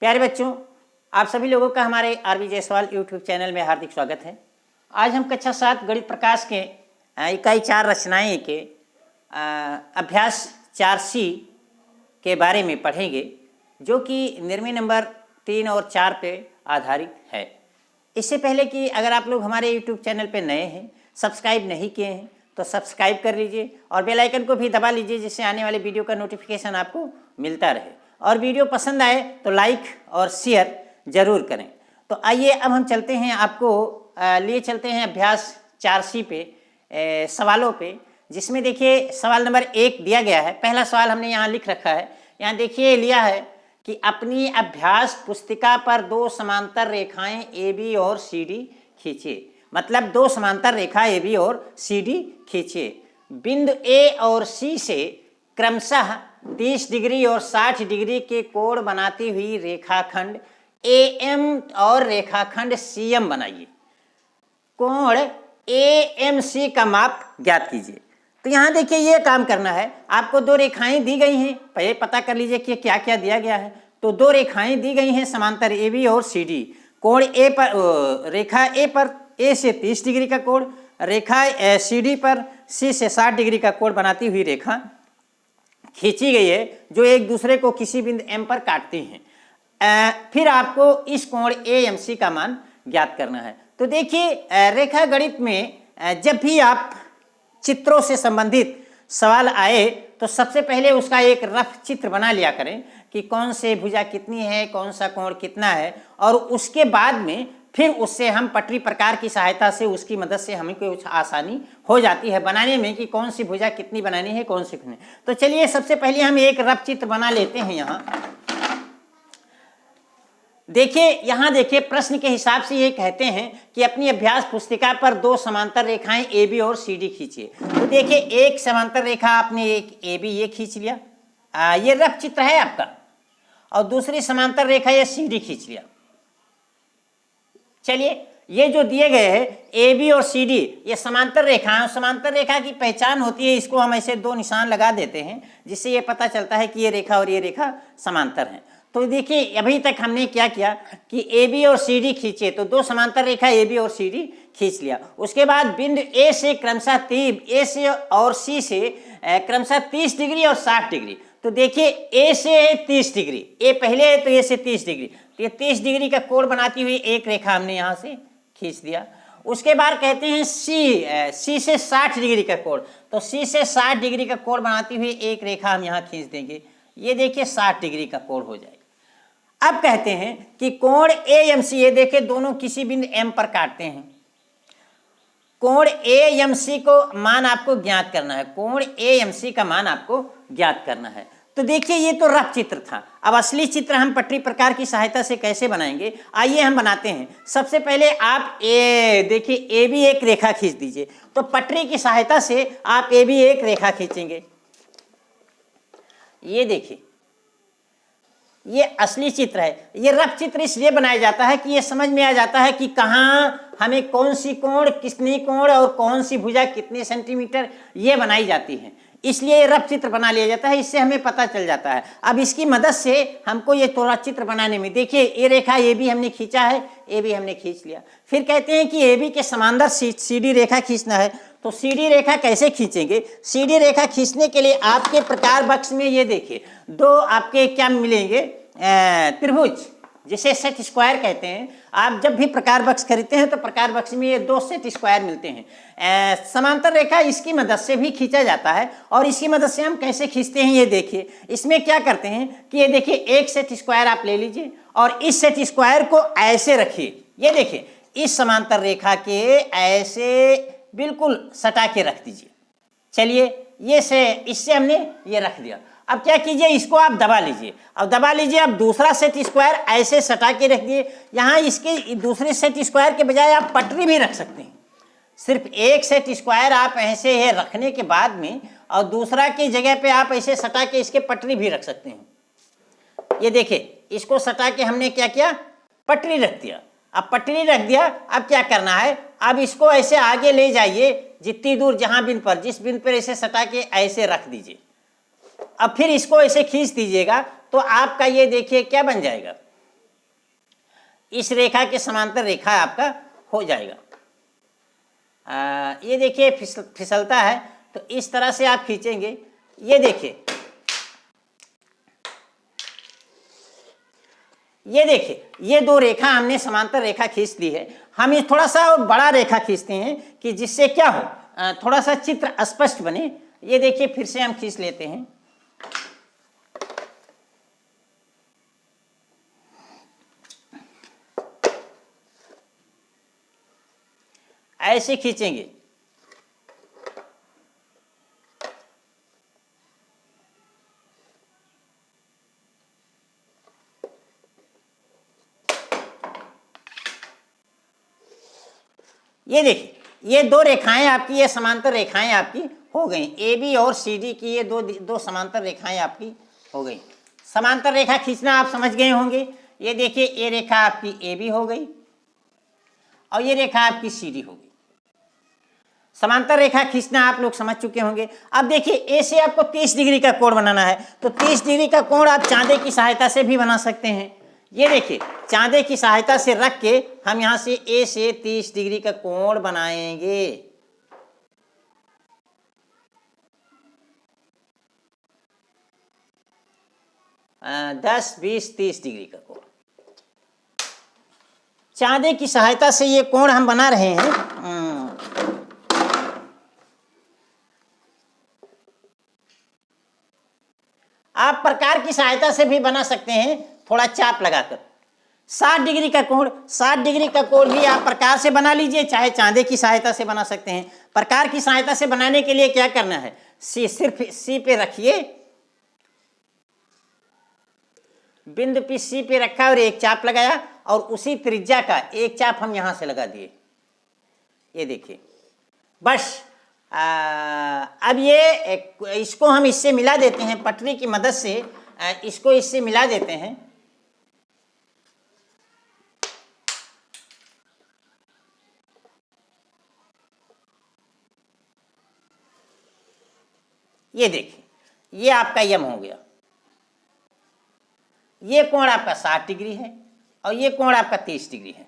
प्यारे बच्चों, आप सभी लोगों का हमारे आरबी जायसवाल यूट्यूब चैनल में हार्दिक स्वागत है। आज हम कक्षा 7 गणित प्रकाश के इकाई 4 रचनाएं के अभ्यास 4C के बारे में पढ़ेंगे, जो कि निर्णय नंबर 3 और 4 पे आधारित है। इससे पहले कि अगर आप लोग हमारे यूट्यूब चैनल पे नए हैं, सब्सक्राइब नहीं किए हैं, तो सब्सक्राइब कर लीजिए और बेल आइकन को भी दबा लीजिए, जिससे आने वाले वीडियो का नोटिफिकेशन आपको मिलता रहे। और वीडियो पसंद आए तो लाइक और शेयर ज़रूर करें। तो आइए अब हम चलते हैं, आपको लिए चलते हैं अभ्यास 4C पे सवालों पे, जिसमें देखिए सवाल नंबर 1 दिया गया है। पहला सवाल हमने यहाँ लिख रखा है। यहाँ देखिए लिया है कि अपनी अभ्यास पुस्तिका पर 2 समांतर रेखाएं AB और CD खींचिए। मतलब 2 समांतर रेखा AB और CD खींचिए। बिंदु A और C से क्रमशः 30 डिग्री और 60 डिग्री के कोण बनाती हुई रेखाखंड AM और रेखाखंड CM बनाइए। कोण AMC का माप ज्ञात कीजिए। तो यहाँ देखिए ये काम करना है। आपको 2 रेखाएं दी गई हैं, पहले पता कर लीजिए कि क्या क्या दिया गया है। तो 2 रेखाएं दी गई हैं समांतर AB और CD। कोण A पर रेखा A पर A से 30 डिग्री का कोण, रेखा CD पर C से 60 डिग्री का कोण बनाती हुई रेखा खींची गई है, जो एक दूसरे को किसी बिंदु M पर काटती हैं। फिर आपको इस कोण AMC का मान ज्ञात करना है। तो देखिए रेखा गणित में जब भी आप चित्रों से संबंधित सवाल आए तो सबसे पहले उसका एक रफ चित्र बना लिया करें कि कौन से भुजा कितनी है, कौन सा कोण कितना है, और उसके बाद में फिर उससे हम पटरी प्रकार की सहायता से उसकी मदद से हमें कुछ आसानी हो जाती है बनाने में कि कौन सी भुजा कितनी बनानी है, कौन सी कितनी। तो चलिए सबसे पहले हम एक रफ चित्र बना लेते हैं। यहाँ देखिए प्रश्न के हिसाब से ये कहते हैं कि अपनी अभ्यास पुस्तिका पर 2 समांतर रेखाएं AB और CD खींचिए। तो देखिए एक समांतर रेखा आपने एक AB ये खींच लिया, ये रफ चित्र है आपका, और दूसरी समांतर रेखा ये CD खींच लिया। चलिए ये जो दिए गए हैं AB और CD, ये समांतर रेखा है। समांतर रेखा की पहचान होती है, इसको हम ऐसे 2 निशान लगा देते हैं, जिससे ये पता चलता है कि ये रेखा और ये रेखा समांतर हैं। तो देखिए अभी तक हमने क्या किया कि AB और CD खींचे, तो 2 समांतर रेखा AB और CD खींच लिया। उसके बाद बिंदु A से क्रमशः A से और C से क्रमशः 30 डिग्री और 60 डिग्री। तो देखिए A से 30 डिग्री, A पहले है तो A से 30 डिग्री, तो ये 30 डिग्री का कोण बनाती हुई एक रेखा हमने यहाँ से खींच दिया। उसके बाद कहते हैं C से 60 डिग्री का कोण, तो C से 60 डिग्री का कोण बनाती हुई एक रेखा हम यहाँ खींच देंगे। ये देखिए 60 डिग्री का कोण हो जाएगा। अब कहते हैं कि कोण AMC, ये देखिए दोनों किसी बिंदु M पर काटते हैं। कोण AMC को मान आपको ज्ञात करना है, कोण AMC का मान आपको ज्ञात करना है। तो देखिए ये तो रफ चित्र था। अब असली चित्र हम पटरी प्रकार की सहायता से कैसे बनाएंगे, आइए हम बनाते हैं। सबसे पहले आप देखिए AB एक रेखा खींच दीजिए। तो पटरी की सहायता से आप AB एक रेखा खींचेंगे। ये देखिए ये असली चित्र है। ये रफ चित्र इसलिए बनाया जाता है कि ये समझ में आ जाता है कि कहाँ हमें कौन सी कोण, कितनी कोण और कौन सी भुजा कितने सेंटीमीटर ये बनाई जाती है, इसलिए ये रफ चित्र बना लिया जाता है। इससे हमें पता चल जाता है। अब इसकी मदद से हमको ये थोड़ा चित्र बनाने में, देखिए ये रेखा AB हमने खींचा है, AB हमने खींच लिया। फिर कहते हैं कि AB के समांतर CD रेखा खींचना है। तो CD रेखा कैसे खींचेंगे? CD रेखा खींचने के लिए आपके प्रकार बक्स में ये देखिए 2 आपके क्या मिलेंगे, त्रिभुज, जिसे सेट स्क्वायर कहते हैं। आप जब भी प्रकार बक्स खरीदते हैं तो प्रकार बक्स में ये 2 सेट स्क्वायर मिलते हैं। समांतर रेखा इसकी मदद से भी खींचा जाता है, और इसकी मदद से हम कैसे खींचते हैं ये देखिए। इसमें क्या करते हैं कि ये देखिए एक सेट स्क्वायर आप ले लीजिए और इस सेट स्क्वायर को ऐसे रखिए। ये देखिए इस समांतर रेखा के ऐसे बिल्कुल सटा के रख दीजिए। चलिए ये से इससे हमने ये रख दिया। अब क्या कीजिए, इसको आप दबा लीजिए। अब दबा लीजिए, अब दूसरा सेट स्क्वायर ऐसे सटा के रख दिए। यहाँ इसके दूसरे सेट स्क्वायर के बजाय आप पटरी भी रख सकते हैं। सिर्फ एक सेट स्क्वायर आप ऐसे है रखने के बाद में, और दूसरा की जगह पे आप ऐसे सटा के इसके पटरी भी रख सकते हैं। ये देखिए इसको सटा के हमने क्या किया, पटरी रख दिया। अब पटरी रख दिया, अब क्या करना है, अब इसको ऐसे आगे ले जाइए जितनी दूर, जहां बिंदु पर, जिस बिंदु पर ऐसे सटा के ऐसे रख दीजिए। अब फिर इसको ऐसे खींच दीजिएगा तो आपका ये देखिए क्या बन जाएगा, इस रेखा के समांतर रेखा आपका हो जाएगा। ये देखिए फिसलता है, तो इस तरह से आप खींचेंगे। ये देखिए, ये दो रेखा हमने समांतर रेखा खींच ली है। हम ये थोड़ा सा और बड़ा रेखा खींचते हैं कि जिससे क्या हो, थोड़ा सा चित्र स्पष्ट बने। ये देखिए, फिर से हम खींच लेते हैं। ऐसे खींचेंगे। ये देखिए, ये दो रेखाएं आपकी, ये समांतर रेखाएं आपकी हो गई। ए बी और सी डी की ये दो समांतर रेखाएं आपकी हो गई। समांतर रेखा खींचना आप समझ गए होंगे। ये देखिए, ये रेखा आपकी ए बी हो गई और ये रेखा आपकी सी डी हो गई। समांतर रेखा खींचना आप लोग समझ चुके होंगे। अब देखिए, ए से आपको 30 डिग्री का कोण बनाना है, तो 30 डिग्री का कोण आप चांदे की सहायता से भी बना सकते हैं। ये देखिए, चांदे की सहायता से रख के हम यहां से ए से 30 डिग्री का कोण बनाएंगे। आ, 10, 20, 30 डिग्री का कोण चांदे की सहायता से ये कोण हम बना रहे हैं। आप प्रकार की सहायता से भी बना सकते हैं, थोड़ा चाप लगाकर। 60 डिग्री का कोण, 60 डिग्री का कोण भी आप प्रकार से बना लीजिए, चाहे चांदे की सहायता से बना सकते हैं। प्रकार की सहायता से बनाने के लिए क्या करना है, सिर्फ सी पे रखिए, बिंदु पे सी पे रखा और एक चाप लगाया और उसी त्रिज्या का एक चाप हम यहां से लगा दिए। ये देखिए, बस अब ये इसको हम इससे मिला देते हैं, पटरी की मदद से इसको इससे मिला देते हैं। ये देखिए, ये आपका यम हो गया। ये कोण आपका 60 डिग्री है और ये कोण आपका 30 डिग्री है।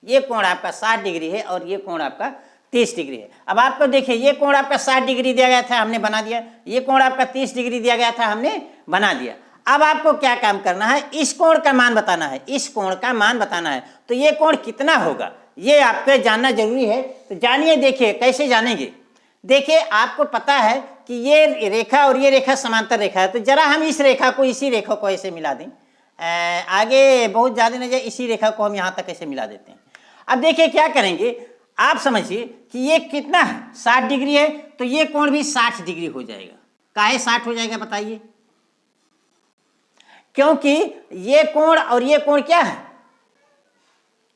ये कोण आपका 60 डिग्री है और ये कोण आपका 30 डिग्री है। अब आपको देखिए, ये कोण आपका 60 डिग्री दिया गया था, हमने बना दिया। ये कोण आपका 30 डिग्री दिया गया था, हमने बना दिया। अब आपको क्या काम करना है, इस कोण का मान बताना है, इस कोण का मान बताना है। तो ये कोण कितना होगा, ये आपको जानना जरूरी है। तो जानिए, देखिए कैसे जानेंगे। देखिए, आपको पता है कि ये रेखा और ये रेखा समांतर रेखा है, तो जरा हम इस रेखा को इसी रेखा को ऐसे मिला दें। आगे बहुत ज़्यादा न जाए, इसी रेखा को हम यहाँ तक ऐसे मिला देते हैं। अब देखिए क्या करेंगे, आप समझिए कि ये कितना है, 60 डिग्री है, तो ये कोण भी 60 डिग्री हो जाएगा। काहे 60 हो जाएगा बताइए? क्योंकि ये कोण और ये कोण क्या है,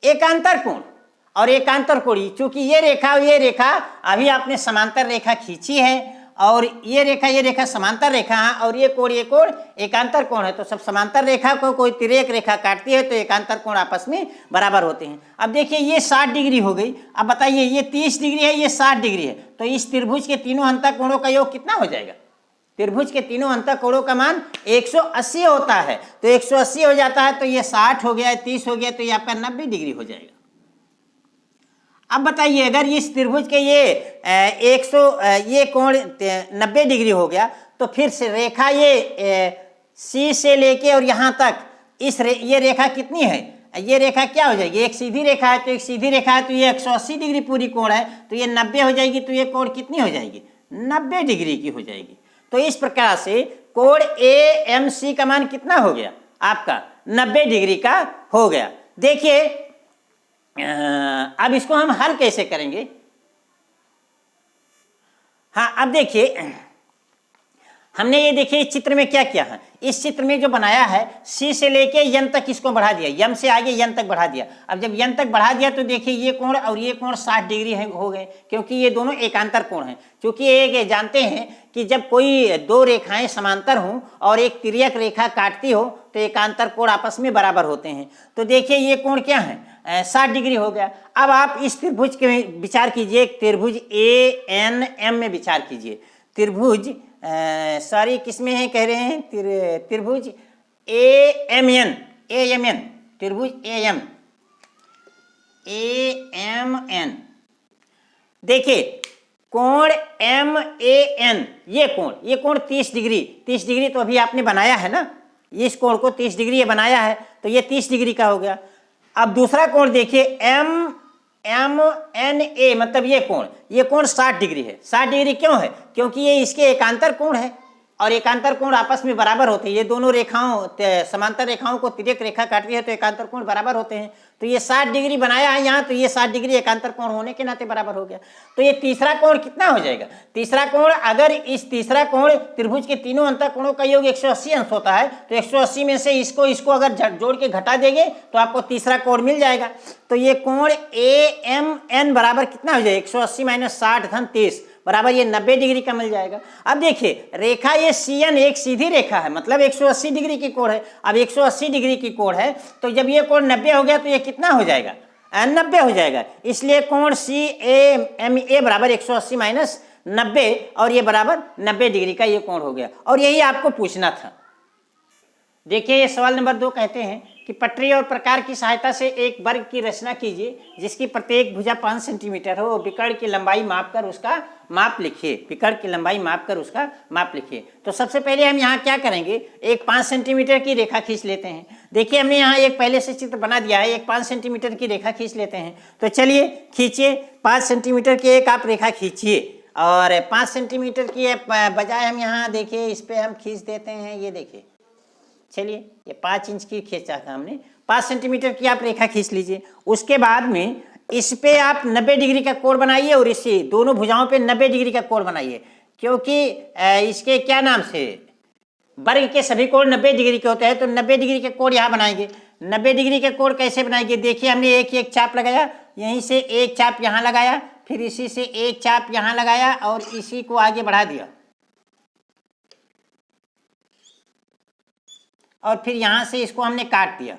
एकांतर कोण। और एकांतर कोण, चूंकि ये रेखा अभी आपने समांतर रेखा खींची है और ये रेखा समांतर रेखा है और ये कोण एकांतर कोण है। तो सब समांतर रेखा को कोई तिर्यक रेखा काटती है तो एकांतर कोण आपस में बराबर होते हैं। अब देखिए, ये 60 डिग्री हो गई। अब बताइए, ये 30 डिग्री है, ये 60 डिग्री है, तो इस त्रिभुज के तीनों अंतः कोणों का योग कितना हो जाएगा? त्रिभुज के तीनों अंतः कोणों का मान 180 होता है। तो 180 हो जाता है, तो ये 60 हो गया, 30 हो गया, तो ये आपका 90 डिग्री हो जाएगा। अब बताइए, अगर इस त्रिभुज के ये कोण 90 डिग्री हो गया, तो फिर से रेखा ये सी से लेके और यहाँ तक ये रेखा कितनी है, ये रेखा क्या हो जाएगी? एक सीधी रेखा है, तो एक सीधी रेखा है, तो ये 180 डिग्री पूरी कोण है, तो ये 90 हो जाएगी, तो ये कोण कितनी हो जाएगी? 90 डिग्री की हो जाएगी। तो इस प्रकार से कोण AMC का मान कितना हो गया आपका? 90 डिग्री का हो गया। देखिए, अब इसको हम हल कैसे करेंगे? हाँ, अब देखिए, हमने ये देखिए इस चित्र में क्या किया है, इस चित्र में जो बनाया है, सी से लेके यन तक इसको बढ़ा दिया, यम से आगे यन तक बढ़ा दिया। अब जब यन तक बढ़ा दिया तो देखिए, ये कोण और ये कोण 60 डिग्री हो गए, क्योंकि ये दोनों एकांतर कोण हैं। क्योंकि ये जानते हैं कि जब कोई दो रेखाएं समांतर हों और एक तिर्यक रेखा काटती हो तो एकांतर कोण आपस में बराबर होते हैं। तो देखिए, ये कोण क्या है, 60 डिग्री हो गया। अब आप इस त्रिभुज के विचार कीजिए, त्रिभुज ANM में विचार कीजिए। त्रिभुज सॉरी किसमें है कह रहे हैं, त्रिभुज AMN त्रिभुज AMN, देखिए कोण MAN, ये कोण 30 डिग्री तो अभी आपने बनाया है ना, इस कोण को 30 डिग्री ये बनाया है, तो ये 30 डिग्री का हो गया। अब दूसरा कोण देखिए MNA, मतलब ये कोण 60 डिग्री है। 60 डिग्री क्यों है? क्योंकि ये इसके एकांतर कोण है, और एकांतर कोण आपस में बराबर होते हैं। ये दोनों रेखाओं, समांतर रेखाओं को तिर्यक रेखा काट रही है तो एकांतर कोण बराबर होते हैं। तो ये 60 डिग्री बनाया है यहाँ, तो ये 60 डिग्री एकांतर कोण होने के नाते बराबर हो गया। तो ये तीसरा कोण कितना हो जाएगा? तीसरा कोण, अगर इस तीसरा कोण त्रिभुज के तीनों अंतर कोणों का योग 180 अंश होता है, तो 180 में से इसको अगर जोड़ के घटा देंगे तो आपको तीसरा कोण मिल जाएगा। तो ये कोण AMN बराबर कितना हो जाएगा? 180 माइनस 60 धन 30 बराबर ये 90 डिग्री का मिल जाएगा। अब देखिए रेखा ये CN एक सीधी रेखा है, मतलब 180 डिग्री की कोण है। अब 180 डिग्री की कोण है, तो जब ये कोण 90 हो गया तो ये कितना हो जाएगा? 90 हो जाएगा। इसलिए कोण CAMA बराबर 180 माइनस 90, और ये बराबर 90 डिग्री का ये कोण हो गया। और यही आपको पूछना था। देखिए ये सवाल नंबर 2 कहते हैं कि पटरी और प्रकार की सहायता से एक वर्ग की रचना कीजिए जिसकी प्रत्येक भुजा 5 सेंटीमीटर हो। विकर्ण की लंबाई मापकर उसका माप लिखिए। विकर्ण की लंबाई मापकर उसका माप लिखिए। तो सबसे पहले हम यहाँ क्या करेंगे, एक 5 सेंटीमीटर की रेखा खींच लेते हैं। देखिए हमने यहाँ एक पहले से चित्र बना दिया है, एक 5 सेंटीमीटर की रेखा खींच लेते हैं। तो चलिए खींचिए, 5 सेंटीमीटर की एक आप रेखा खींचिए। और 5 सेंटीमीटर की बजाय हम यहाँ देखिए इस पर हम खींच देते हैं, ये देखिए। चलिए ये 5 इंच की खींचा था हमने, 5 सेंटीमीटर की आप रेखा खींच लीजिए। उसके बाद में इस पे आप 90 डिग्री का कोण बनाइए, और इसी दोनों भुजाओं पे 90 डिग्री का कोण बनाइए, क्योंकि इसके क्या नाम से वर्ग के सभी कोण 90 डिग्री के होते हैं। तो 90 डिग्री के कोण यहाँ बनाएंगे। 90 डिग्री के कोण कैसे बनाएंगे? देखिए हमने एक चाप लगाया, यहीं से एक चाप यहाँ लगाया, फिर इसी से एक चाप यहाँ लगाया, और इसी को आगे बढ़ा दिया, और फिर यहाँ से इसको हमने काट दिया।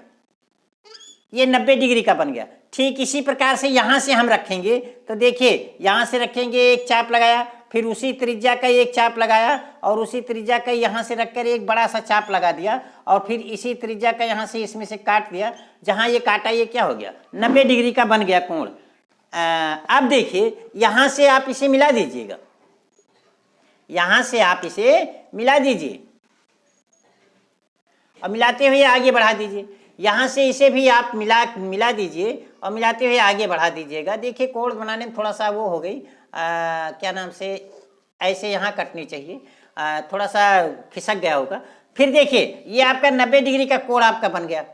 ये 90 डिग्री का बन गया। ठीक इसी प्रकार से यहाँ से हम रखेंगे। तो देखिए यहाँ से रखेंगे, एक चाप लगाया, फिर उसी त्रिज्या का एक चाप लगाया, और उसी त्रिज्या का यहाँ से रखकर एक बड़ा सा चाप लगा दिया, और फिर इसी त्रिज्या का यहाँ से इसमें से काट दिया। जहाँ ये काटा ये क्या हो गया? 90 डिग्री का बन गया कोण। अब देखिए यहाँ से आप इसे मिला दीजिएगा, यहाँ से आप इसे मिला दीजिए, और मिलाते हुए आगे बढ़ा दीजिए। यहाँ से इसे भी आप मिला दीजिए, और मिलाते हुए आगे बढ़ा दीजिएगा। देखिए कोण बनाने में थोड़ा सा वो हो गई, क्या नाम से, ऐसे यहाँ कटनी चाहिए, थोड़ा सा खिसक गया होगा। फिर देखिए ये आपका 90 डिग्री का कोण आपका बन गया।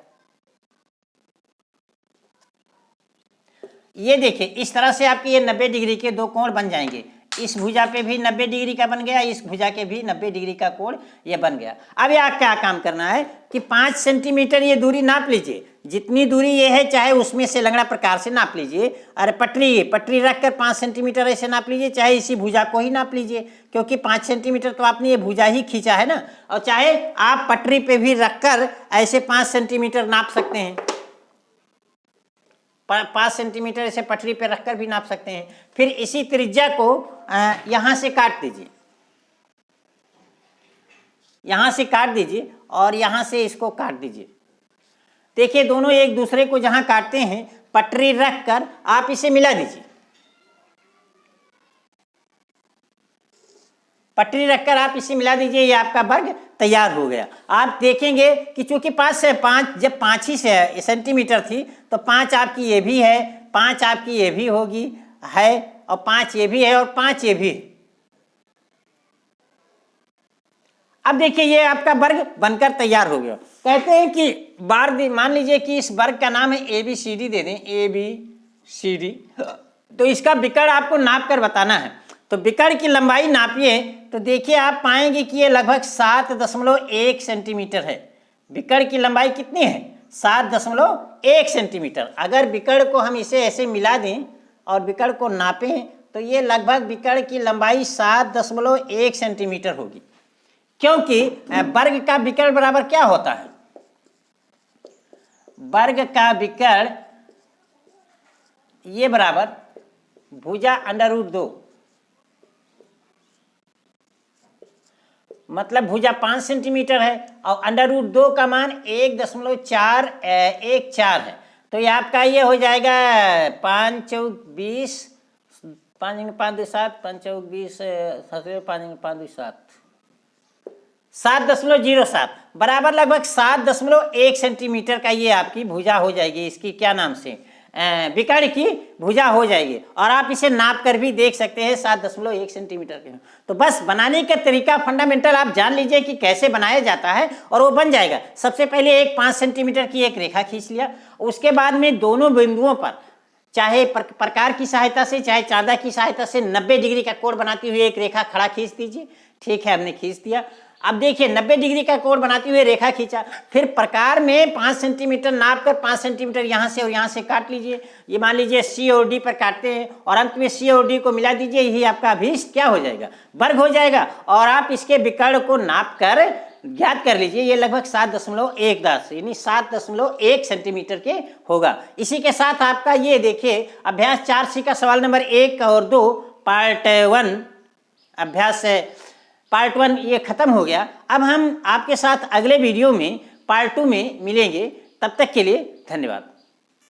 ये देखिए इस तरह से आपके ये 90 डिग्री के 2 कोण बन जाएंगे। इस भुजा पे भी 90 डिग्री का बन गया, इस भुजा के भी 90 डिग्री का कोण ये बन गया। अब यहाँ क्या काम करना है कि 5 सेंटीमीटर ये दूरी नाप लीजिए। जितनी दूरी ये है चाहे उसमें से लंगड़ा प्रकार से नाप लीजिए। अरे पटरी रख कर 5 सेंटीमीटर ऐसे नाप लीजिए, चाहे इसी भुजा को ही नाप लीजिए, क्योंकि 5 सेंटीमीटर तो आपने ये भुजा ही खींचा है ना। और चाहे आप पटरी पे भी रख कर ऐसे 5 सेंटीमीटर नाप सकते हैं, 5 सेंटीमीटर ऐसे पटरी पे रखकर भी नाप सकते हैं। फिर इसी त्रिज्या को यहाँ से काट दीजिए, यहाँ से काट दीजिए, और यहाँ से इसको काट दीजिए। देखिए दोनों एक दूसरे को जहाँ काटते हैं पटरी रखकर आप इसे मिला दीजिए। पटरी रखकर आप इसे मिला दीजिए, ये आपका वर्ग तैयार हो गया। आप देखेंगे कि चूंकि 5 से 5 जब 5 ही से सेंटीमीटर थी, तो 5 आपकी ये भी है, 5 आपकी ये भी होगी है, और 5 ये भी है, और 5 ये भी है। अब देखिए ये आपका वर्ग बनकर तैयार हो गया। कहते हैं कि मान लीजिए कि इस वर्ग का नाम है ABCD दे दें, ABCD। तो इसका विकर्ण आपको नाप कर बताना है। तो विकर्ण की लंबाई नापिए, तो देखिए आप पाएंगे कि ये लगभग 7.1 सेंटीमीटर है। विकर्ण की लंबाई कितनी है? 7.1 सेंटीमीटर। अगर विकर्ण को हम इसे ऐसे मिला दें और विकर्ण को नापें, तो ये लगभग विकर्ण की लंबाई 7.1 सेंटीमीटर होगी। क्योंकि वर्ग का विकर्ण बराबर क्या होता है? वर्ग का विकर्ण ये बराबर भुजा √2 मतलब भुजा 5 सेंटीमीटर है और अंडर रूट 2 का मान 1.414 है। तो ये आपका ये हो जाएगा 5 चौक 20, 5 5 2 7, 5 चौक 20, 5 5 2 7, 7.07 बराबर लगभग 7.1 सेंटीमीटर का ये आपकी भुजा हो जाएगी। इसकी क्या नाम से विकर्ण की भुजा हो जाएगी और आप इसे नाप कर भी देख सकते हैं 7.1 सेंटीमीटर के। तो बस बनाने का तरीका फंडामेंटल आप जान लीजिए कि कैसे बनाया जाता है और वो बन जाएगा। सबसे पहले एक 5 सेंटीमीटर की एक रेखा खींच लिया, उसके बाद में दोनों बिंदुओं पर चाहे प्रकार की सहायता से चाहे चांदा की सहायता से 90 डिग्री का कोण बनाती हुई एक रेखा खड़ा खींच दीजिए। ठीक है, हमने खींच दिया। अब देखिए 90 डिग्री का कोण बनाते हुए रेखा खींचा, फिर प्रकार में 5 सेंटीमीटर नाप कर 5 सेंटीमीटर यहाँ से और यहाँ से काट लीजिए। ये मान लीजिए सी और डी पर काटते हैं और अंत में सी और डी को मिला दीजिए। यही आपका अभीष्ट क्या हो जाएगा, वर्ग हो जाएगा। और आप इसके विकर्ण को नाप कर ज्ञात कर लीजिए। ये लगभग 7.10 यानी 7.1 सेंटीमीटर के होगा। इसी के साथ आपका ये देखिए अभ्यास 4C का सवाल नंबर 1 और 2 पार्ट 1 अभ्यास पार्ट 1 ये खत्म हो गया। अब हम आपके साथ अगले वीडियो में पार्ट 2 में मिलेंगे। तब तक के लिए धन्यवाद।